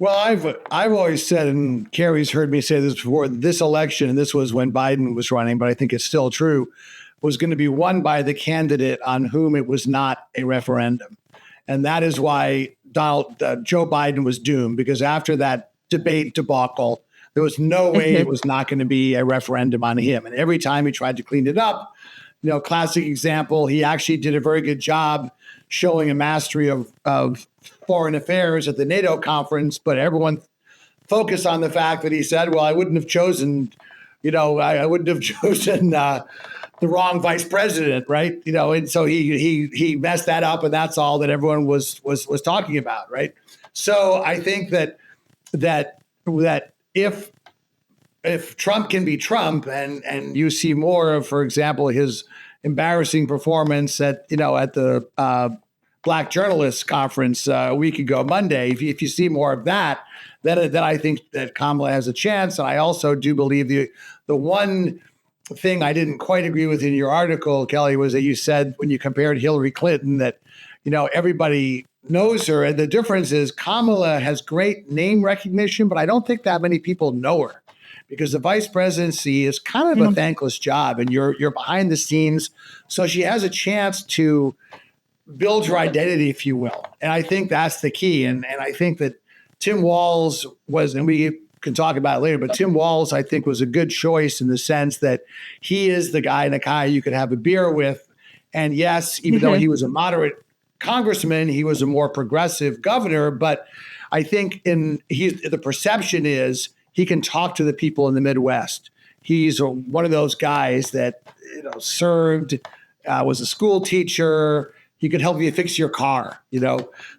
Well, I've always said, and Kerry's heard me say this before, this election, and this was when Biden was running, but I think it's still true, was going to be won by the candidate on whom it was not a referendum. And that is why Joe Biden was doomed, because after that debate debacle, there was no way it was not going to be a referendum on him. And every time he tried to clean it up, classic example, he actually did a very good job showing a mastery of foreign affairs at the NATO conference, but everyone focused on the fact that he said, well, I wouldn't have chosen, I wouldn't have chosen the wrong vice president, right? And so he messed that up, and that's all that everyone was talking about, right? So I think that if Trump can be Trump, and you see more of, for example, his embarrassing performance at the Black Journalists Conference a week ago Monday, if you see more of that, then I think that Kamala has a chance. And I also do believe the one thing I didn't quite agree with in your article, Kelly, was that you said when you compared Hillary Clinton that everybody knows her, and the difference is Kamala has great name recognition, but I don't think that many people know her, because the vice presidency is kind of a thankless job, and you're behind the scenes, so she has a chance to build her identity, if you will. And I think that's the key. And I think that Tim Walz was, and we can talk about it later, but Tim Walz, I think, was a good choice in the sense that he is the guy in a guy you could have a beer with. And yes, even though he was a moderate congressman, he was a more progressive governor. But I think the perception is he can talk to the people in the Midwest. He's one of those guys that served, was a school teacher. He could help you fix your car,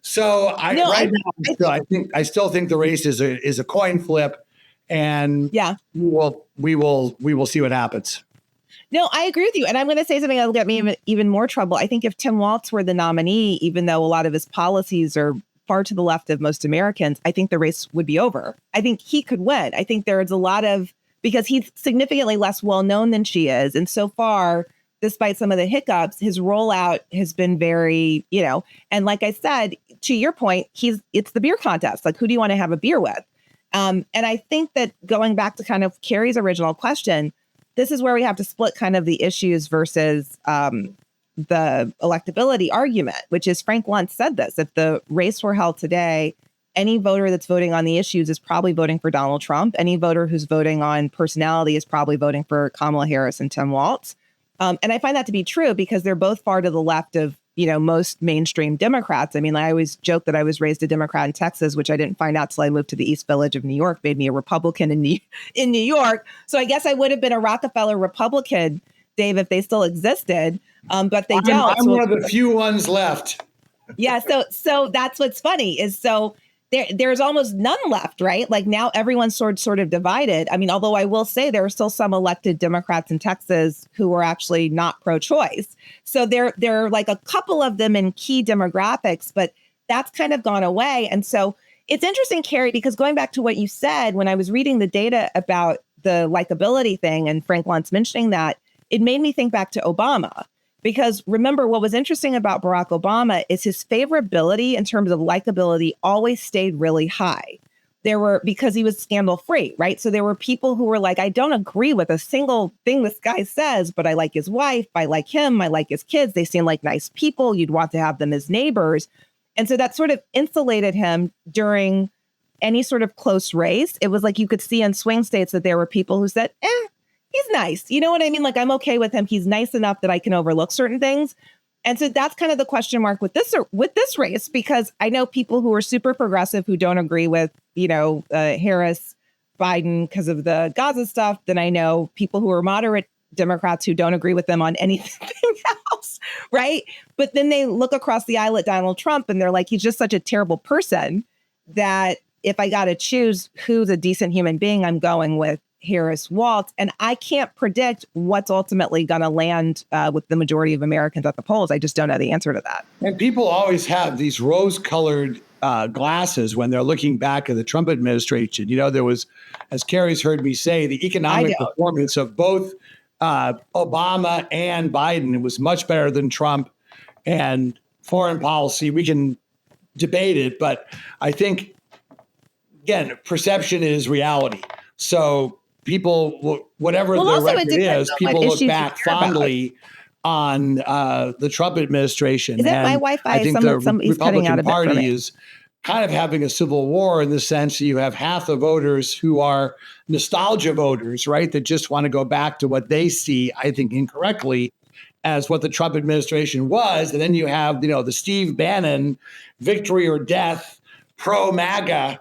So I still think the race is a coin flip, and we will see what happens. No, I agree with you. And I'm going to say something that'll get me in even more trouble. I think if Tim Walz were the nominee, even though a lot of his policies are far to the left of most Americans, I think the race would be over. I think he could win. I think there's a lot because he's significantly less well-known than she is. And so far, despite some of the hiccups, his rollout has been very, and like I said, to your point, it's the beer contest. Like, who do you want to have a beer with? And I think that going back to kind of Kerry's original question, this is where we have to split kind of the issues versus the electability argument, which is Frank Luntz said this. If the race were held today, any voter that's voting on the issues is probably voting for Donald Trump. Any voter who's voting on personality is probably voting for Kamala Harris and Tim Walz. And I find that to be true because they're both far to the left of, most mainstream Democrats. I mean, I always joke that I was raised a Democrat in Texas, which I didn't find out till I moved to the East Village of New York, made me a Republican in New York. So I guess I would have been a Rockefeller Republican, Dave, if they still existed, but they don't. I'm one of the few ones left. Yeah. So that's what's funny is there's almost none left, right? Like now everyone's sort of divided. I mean, although I will say there are still some elected Democrats in Texas who are actually not pro-choice. So there are like a couple of them in key demographics, but that's kind of gone away. And so it's interesting, Kerry, because going back to what you said, when I was reading the data about the likability thing and Frank Luntz mentioning that, it made me think back to Obama. Because remember, what was interesting about Barack Obama is his favorability in terms of likability always stayed really high. Because he was scandal free, right? So there were people who were like, I don't agree with a single thing this guy says, but I like his wife, I like him, I like his kids. They seem like nice people. You'd want to have them as neighbors. And so that sort of insulated him during any sort of close race. It was like you could see in swing states that there were people who said, he's nice. You know what I mean? Like, I'm okay with him. He's nice enough that I can overlook certain things. And so that's kind of the question mark with this race, because I know people who are super progressive who don't agree with, Harris, Biden because of the Gaza stuff. Then I know people who are moderate Democrats who don't agree with them on anything else. Right. But then they look across the aisle at Donald Trump and they're like, he's just such a terrible person that if I got to choose who's a decent human being, I'm going with Harris Walz. And I can't predict what's ultimately going to land with the majority of Americans at the polls. I just don't know the answer to that. And people always have these rose-colored glasses when they're looking back at the Trump administration. There was, as Kerry's heard me say, the economic performance of both Obama and Biden was much better than Trump. And foreign policy, we can debate it, but I think again, perception is reality. So people, whatever the record is, people look back fondly on the Trump administration. Is that my Wi-Fi? I think the Republican Party is kind of having a civil war in the sense that you have half the voters who are nostalgia voters, right? That just want to go back to what they see, I think incorrectly, as what the Trump administration was. And then you have, the Steve Bannon victory or death, pro-MAGA,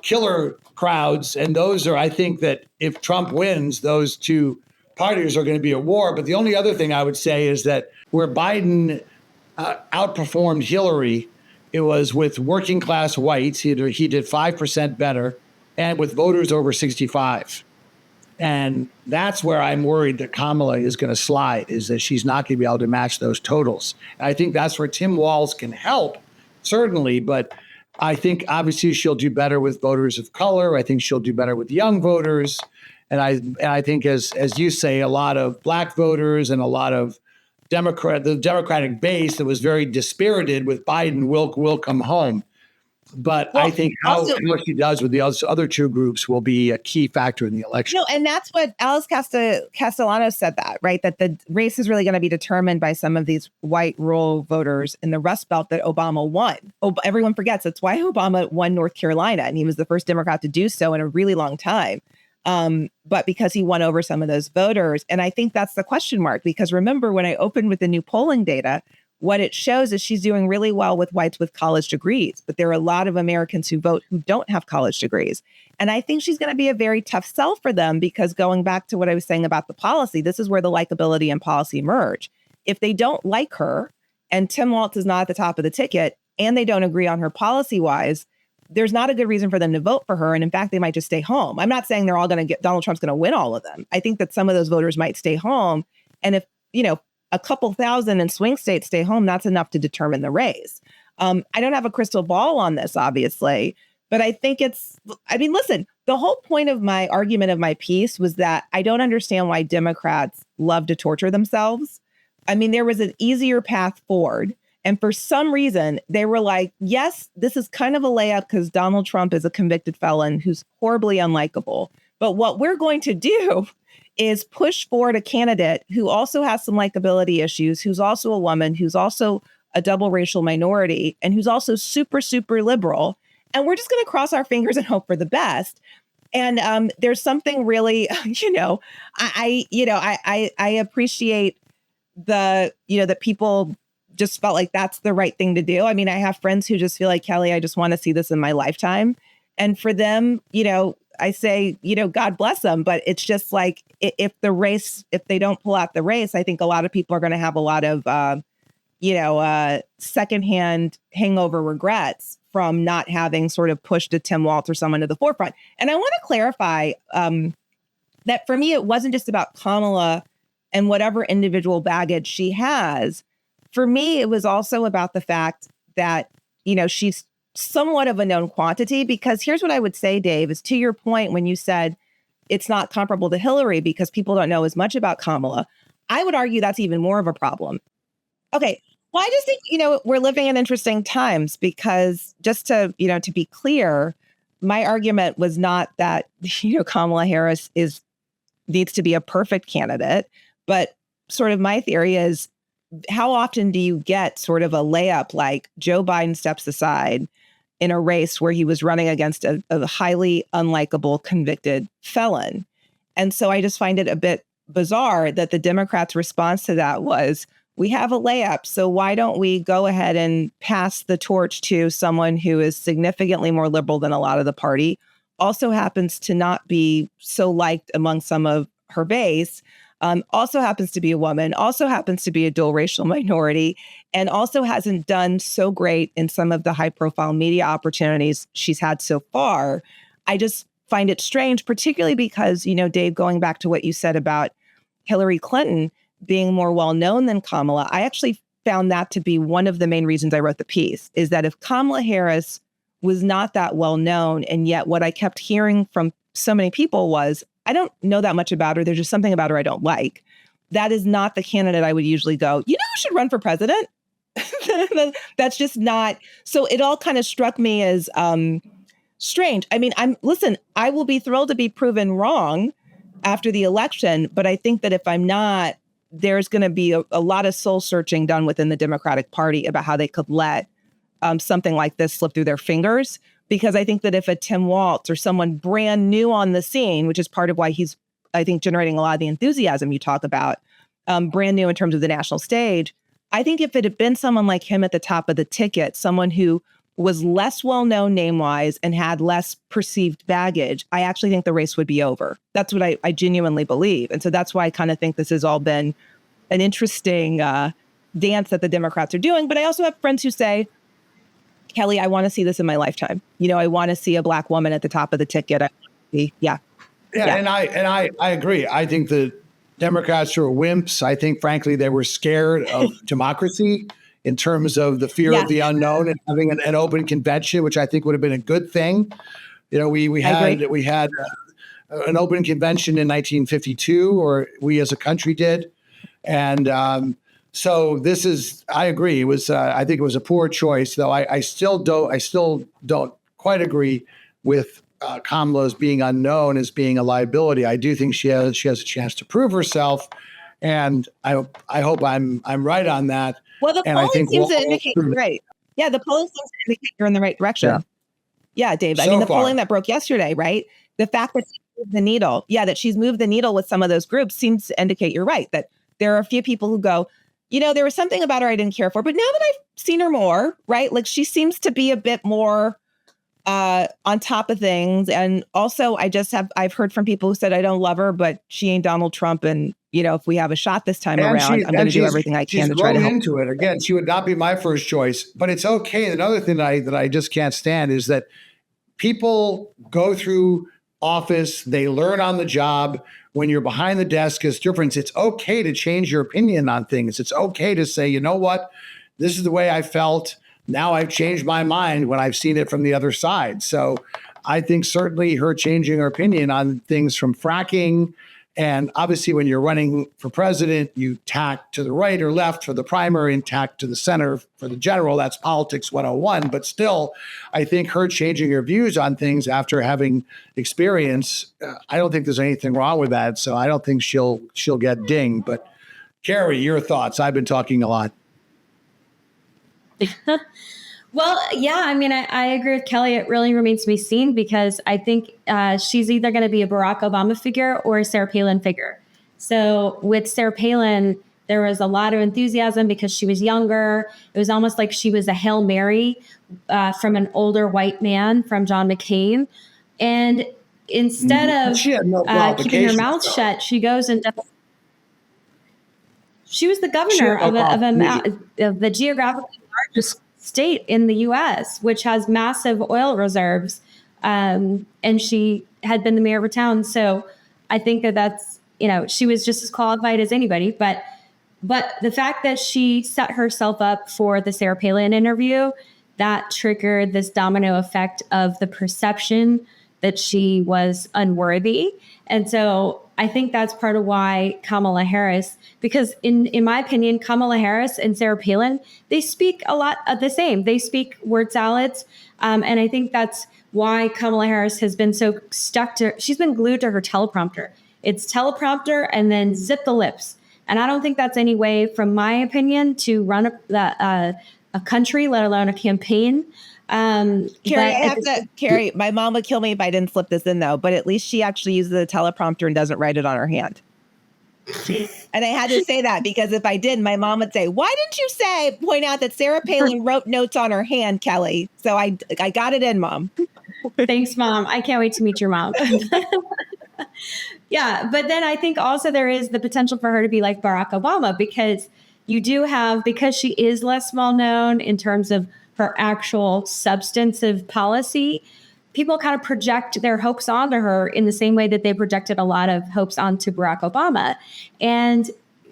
killer crowds. And those are, I think that if Trump wins, those two parties are going to be at war. But the only other thing I would say is that where Biden outperformed Hillary, it was with working class whites. He did 5% better, and with voters over 65. And that's where I'm worried that Kamala is going to slide, is that she's not going to be able to match those totals. And I think that's where Tim Walz can help, certainly. But I think obviously she'll do better with voters of color. I think she'll do better with young voters. And I think, as you say, a lot of black voters and a lot of the Democratic base that was very dispirited with Biden will come home. But I think what she does with the other two groups will be a key factor in the election. No, and that's what Alice Castellanos said, that, right? That the race is really going to be determined by some of these white rural voters in the Rust Belt that Obama won. Everyone forgets that's why Obama won North Carolina, and he was the first Democrat to do so in a really long time. But because he won over some of those voters. And I think that's the question mark, because remember, when I opened with the new polling data, what it shows is she's doing really well with whites with college degrees, but there are a lot of Americans who vote who don't have college degrees. And I think she's going to be a very tough sell for them, because going back to what I was saying about the policy, this is where the likability and policy merge. If they don't like her and Tim Walz is not at the top of the ticket and they don't agree on her policy wise, there's not a good reason for them to vote for her. And in fact, they might just stay home. I'm not saying they're all going to Donald Trump's going to win all of them. I think that some of those voters might stay home. And if, a couple thousand in swing states stay home, that's enough to determine the race. I don't have a crystal ball on this, obviously, but I think listen, the whole point of my argument of my piece was that I don't understand why Democrats love to torture themselves. I mean, there was an easier path forward. And for some reason, they were like, yes, this is kind of a layup because Donald Trump is a convicted felon who's horribly unlikable. But what we're going to do is push forward a candidate who also has some likability issues, who's also a woman, who's also a double racial minority, and who's also super, super liberal. And we're just going to cross our fingers and hope for the best. And there's something really, I appreciate that people just felt like that's the right thing to do. I mean, I have friends who just feel like, Kelly, I just want to see this in my lifetime. And for them, I say, God bless them. But it's just like, if they don't pull out the race, I think a lot of people are going to have a lot of, secondhand hangover regrets from not having sort of pushed a Tim Walz or someone to the forefront. And I want to clarify that for me, it wasn't just about Kamala and whatever individual baggage she has. For me, it was also about the fact that, she's somewhat of a known quantity, because here's what I would say, Dave, is to your point when you said it's not comparable to Hillary because people don't know as much about Kamala. I would argue that's even more of a problem. Okay. Well, I just think, we're living in interesting times, because just to be clear, my argument was not that, Kamala Harris needs to be a perfect candidate, but sort of my theory is, how often do you get sort of a layup like Joe Biden steps aside in a race where he was running against a highly unlikable convicted felon? And so I just find it a bit bizarre that the Democrats' response to that was, we have a layup, so why don't we go ahead and pass the torch to someone who is significantly more liberal than a lot of the party, also happens to not be so liked among some of her base, also happens to be a woman, also happens to be a dual racial minority, and also hasn't done so great in some of the high profile media opportunities she's had so far. I just find it strange, particularly because, Dave, going back to what you said about Hillary Clinton being more well-known than Kamala, I actually found that to be one of the main reasons I wrote the piece, is that if Kamala Harris was not that well-known, and yet what I kept hearing from so many people was, I don't know that much about her, there's just something about her I don't like, that is not the candidate I would usually go, who should run for president? That's just not. So it all kind of struck me as strange. I mean, I will be thrilled to be proven wrong after the election, but I think that if I'm not, there's going to be a lot of soul searching done within the Democratic Party about how they could let something like this slip through their fingers. Because I think that if a Tim Walz or someone brand new on the scene, which is part of why he's, I think, generating a lot of the enthusiasm you talk about, brand new in terms of the national stage, I think if it had been someone like him at the top of the ticket, someone who was less well-known name-wise and had less perceived baggage, I actually think the race would be over. That's what I genuinely believe. And so that's why I kind of think this has all been an interesting dance that the Democrats are doing. But I also have friends who say, Kelly, I want to see this in my lifetime. I want to see a Black woman at the top of the ticket. Yeah. And I agree. I think the Democrats are wimps. I think, frankly, they were scared of democracy in terms of the fear of the unknown and having an open convention, which I think would have been a good thing. We had an open convention in 1952, or we as a country did, and so this is. I agree. It was. I think it was a poor choice, though. I still don't quite agree with Kamala as being unknown, as being a liability. I do think she has a chance to prove herself, and I hope I'm right on that. Well, the polling seems to indicate you're right. Yeah, the polling seems to indicate you're in the right direction. Yeah, Dave. I mean, the polling that broke yesterday, right? The fact that she moved the needle, that she's moved the needle with some of those groups seems to indicate you're right, that there are a few people who go, there was something about her I didn't care for. But now that I've seen her more, right, like she seems to be a bit more on top of things. And also, I've heard from people who said, I don't love her, but she ain't Donald Trump. And, if we have a shot this time around, I'm going to do everything I can to try to help. Into it. Again, she would not be my first choice, but it's okay. Another thing that I just can't stand is that people go through office, they learn on the job. When you're behind the desk, it's different. It's okay to change your opinion on things. It's okay to say, you know what, this is the way I felt. Now I've changed my mind when I've seen it from the other side. So I think certainly her changing her opinion on things from fracking, and obviously when you're running for president, you tack to the right or left for the primary and tack to the center for the general. That's politics 101. But still, I think her changing her views on things after having experience, I don't think there's anything wrong with that. So I don't think she'll get dinged. But Carrie, your thoughts? I've been talking a lot. Well, yeah, I mean, I agree with Kelly. It really remains to be seen, because I think she's either going to be a Barack Obama figure or a Sarah Palin figure. So with Sarah Palin, there was a lot of enthusiasm because she was younger. It was almost like she was a Hail Mary from an older white man, from John McCain. And instead of keeping her mouth shut, she goes and does. She was the governor of the geographically largest state in the U.S., which has massive oil reserves, and she had been the mayor of a town. So I think that's, she was just as qualified as anybody. But the fact that she set herself up for the Sarah Palin interview, that triggered this domino effect of the perception that she was unworthy. And so I think that's part of why Kamala Harris, because in my opinion, Kamala Harris and Sarah Palin, they speak a lot of the same. They speak word salads. And I think that's why Kamala Harris has been so she's been glued to her teleprompter. It's teleprompter and then zip the lips. And I don't think that's any way, from my opinion, to run a country, let alone a campaign. Carrie, my mom would kill me if I didn't slip this in, though, but at least she actually uses the teleprompter and doesn't write it on her hand. And I had to say that because if I did, my mom would say, why didn't you point out that Sarah Palin wrote notes on her hand, Kelly? So I got it in, Mom. Thanks, Mom. I can't wait to meet your mom. Yeah. But then I think also there is the potential for her to be like Barack Obama, because because she is less well known in terms of her actual substantive policy, people kind of project their hopes onto her in the same way that they projected a lot of hopes onto Barack Obama. And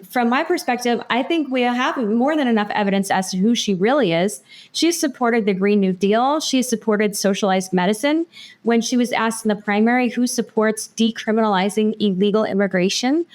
from my perspective, I think we have more than enough evidence as to who she really is. She's supported the Green New Deal. She supported socialized medicine. When she was asked in the primary who supports decriminalizing illegal immigration,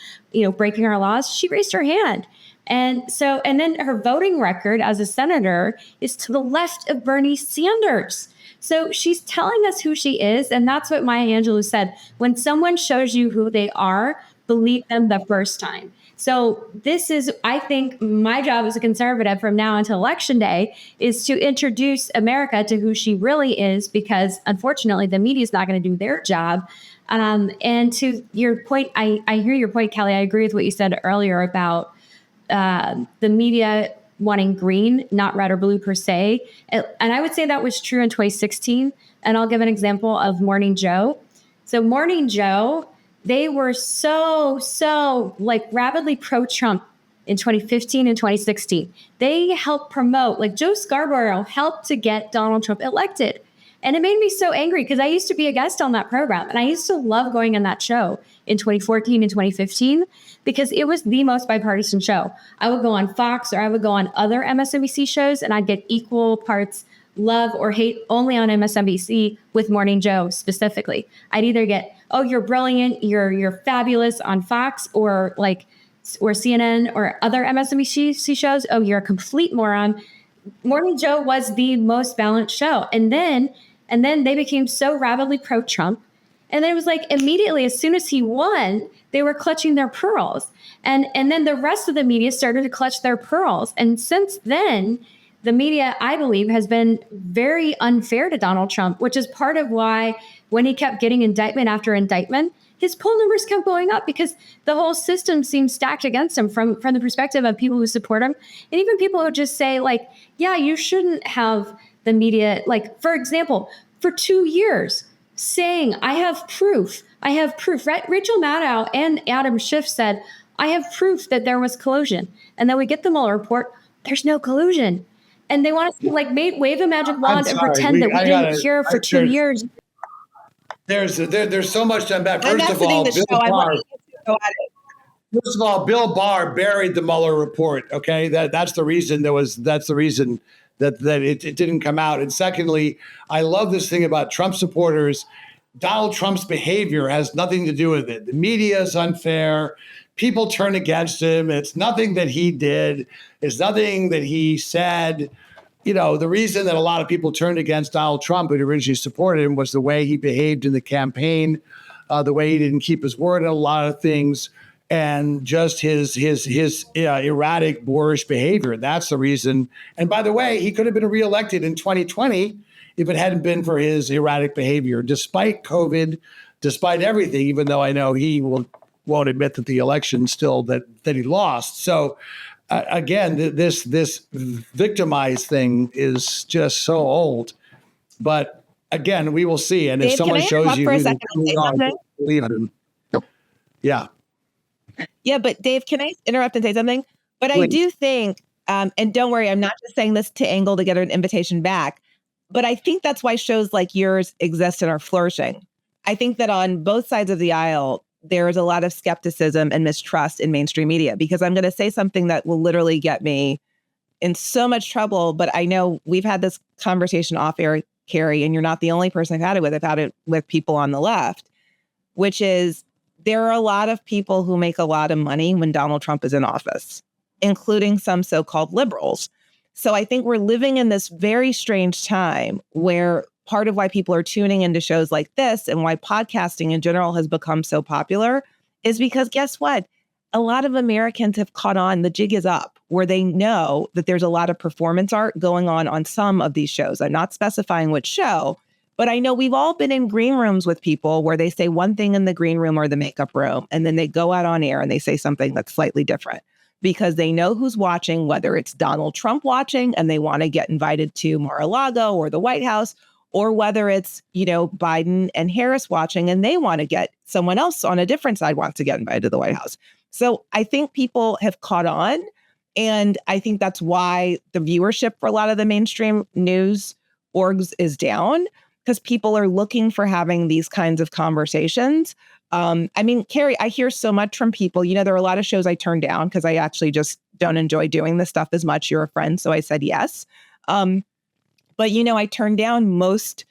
breaking our laws, she raised her hand. And then her voting record as a senator is to the left of Bernie Sanders. So she's telling us who she is. And that's what Maya Angelou said. When someone shows you who they are, believe them the first time. So this is, I think, my job as a conservative from now until election day is to introduce America to who she really is, because unfortunately the media is not going to do their job. And to your point, I hear your point, Kelly. I agree with what you said earlier about the media wanting green, not red or blue per se. And I would say that was true in 2016. And I'll give an example of Morning Joe. So Morning Joe, they were so like rapidly pro-Trump in 2015 and 2016. They helped promote, like Joe Scarborough helped to get Donald Trump elected. And it made me so angry because I used to be a guest on that program. And I used to love going on that show in 2014 and 2015 because it was the most bipartisan show. I would go on Fox or I would go on other MSNBC shows and I'd get equal parts love or hate only on MSNBC with Morning Joe specifically. I'd either get, oh, you're brilliant, you're fabulous on Fox or CNN or other MSNBC shows. Oh, you're a complete moron. Morning Joe was the most balanced show. And then they became so rapidly pro-Trump. And then it was like immediately, as soon as he won, they were clutching their pearls. And then the rest of the media started to clutch their pearls. And since then, the media, I believe, has been very unfair to Donald Trump, which is part of why when he kept getting indictment after indictment, his poll numbers kept going up because the whole system seems stacked against him from the perspective of people who support him. And even people who just say, like, yeah, you shouldn't have the media, like, for example, for 2 years saying, I have proof. Rachel Maddow and Adam Schiff said, I have proof that there was collusion. And then we get the Mueller report, there's no collusion. And they want us to like wave a magic wand and pretend that we didn't hear for 2 years. There's so much to unpack. First of all, Bill Barr buried the Mueller report. Okay, that's the reason that it didn't come out. And secondly, I love this thing about Trump supporters. Donald Trump's behavior has nothing to do with it. The media is unfair. People turn against him. It's nothing that he did. It's nothing that he said. You know, the reason that a lot of people turned against Donald Trump who originally supported him was the way he behaved in the campaign, the way he didn't keep his word on a lot of things, and just his erratic, boorish behavior. That's the reason. And by the way, he could have been reelected in 2020 if it hadn't been for his erratic behavior, despite COVID, despite everything, even though I know he won't admit that the election still that he lost. So again, this victimized thing is just so old. But again, we will see. And Dave, if someone shows you, believe him. Yeah. Yeah, but Dave, can I interrupt and say something? But please. I do think, and don't worry, I'm not just saying this to angle to get an invitation back, but I think that's why shows like yours exist and are flourishing. I think that on both sides of the aisle, there is a lot of skepticism and mistrust in mainstream media, because I'm going to say something that will literally get me in so much trouble. But I know we've had this conversation off air, Carrie, and you're not the only person I've had it with. I've had it with people on the left, which is there are a lot of people who make a lot of money when Donald Trump is in office, including some so-called liberals. So I think we're living in this very strange time where part of why people are tuning into shows like this and why podcasting in general has become so popular is because guess what? A lot of Americans have caught on, the jig is up, where they know that there's a lot of performance art going on some of these shows. I'm not specifying which show, but I know we've all been in green rooms with people where they say one thing in the green room or the makeup room, and then they go out on air and they say something that's slightly different because they know who's watching, whether it's Donald Trump watching and they want to get invited to Mar-a-Lago or the White House, or whether it's, Biden and Harris watching and they want to get someone else on a different side wants to get invited to the White House. So I think people have caught on. And I think that's why the viewership for a lot of the mainstream news orgs is down, because people are looking for having these kinds of conversations. Carrie, I hear so much from people. There are a lot of shows I turn down because I actually just don't enjoy doing this stuff as much. You're a friend, so I said yes. But, I turn down most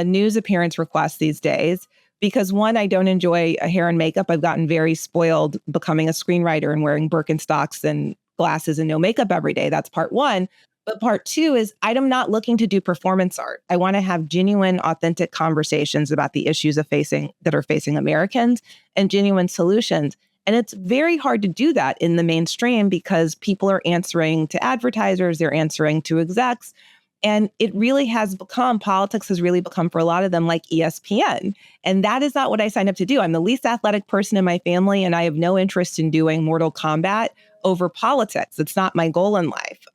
news appearance requests these days because, one, I don't enjoy hair and makeup. I've gotten very spoiled becoming a screenwriter and wearing Birkenstocks and glasses and no makeup every day. That's part one. But part two is I'm not looking to do performance art. I want to have genuine, authentic conversations about the issues that are facing Americans and genuine solutions. And it's very hard to do that in the mainstream because people are answering to advertisers, they're answering to execs. And politics has really become for a lot of them like ESPN. And that is not what I signed up to do. I'm the least athletic person in my family, and I have no interest in doing Mortal Kombat over politics. It's not my goal in life.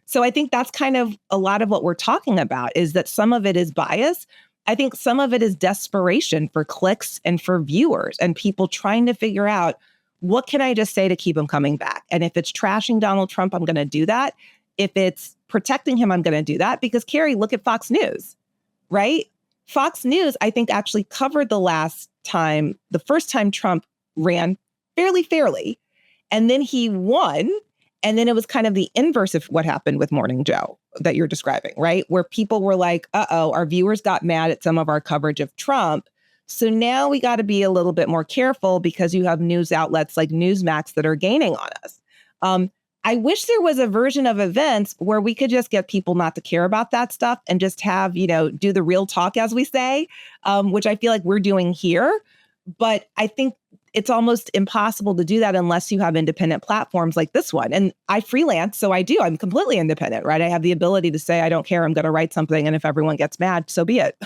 So I think that's kind of a lot of what we're talking about, is that some of it is bias. I think some of it is desperation for clicks and for viewers and people trying to figure out, what can I just say to keep him coming back? And if it's trashing Donald Trump, I'm going to do that. If it's protecting him, I'm going to do that. Because Carrie, look at Fox News, right? Fox News, I think, actually covered the first time Trump ran fairly. And then he won. And then it was kind of the inverse of what happened with Morning Joe that you're describing, right? Where people were like, our viewers got mad at some of our coverage of Trump. So now we got to be a little bit more careful because you have news outlets like Newsmax that are gaining on us. I wish there was a version of events where we could just get people not to care about that stuff and just have, do the real talk, as we say, which I feel like we're doing here. But I think it's almost impossible to do that unless you have independent platforms like this one. And I freelance, so I'm completely independent, right? I have the ability to say, I don't care, I'm going to write something. And if everyone gets mad, so be it.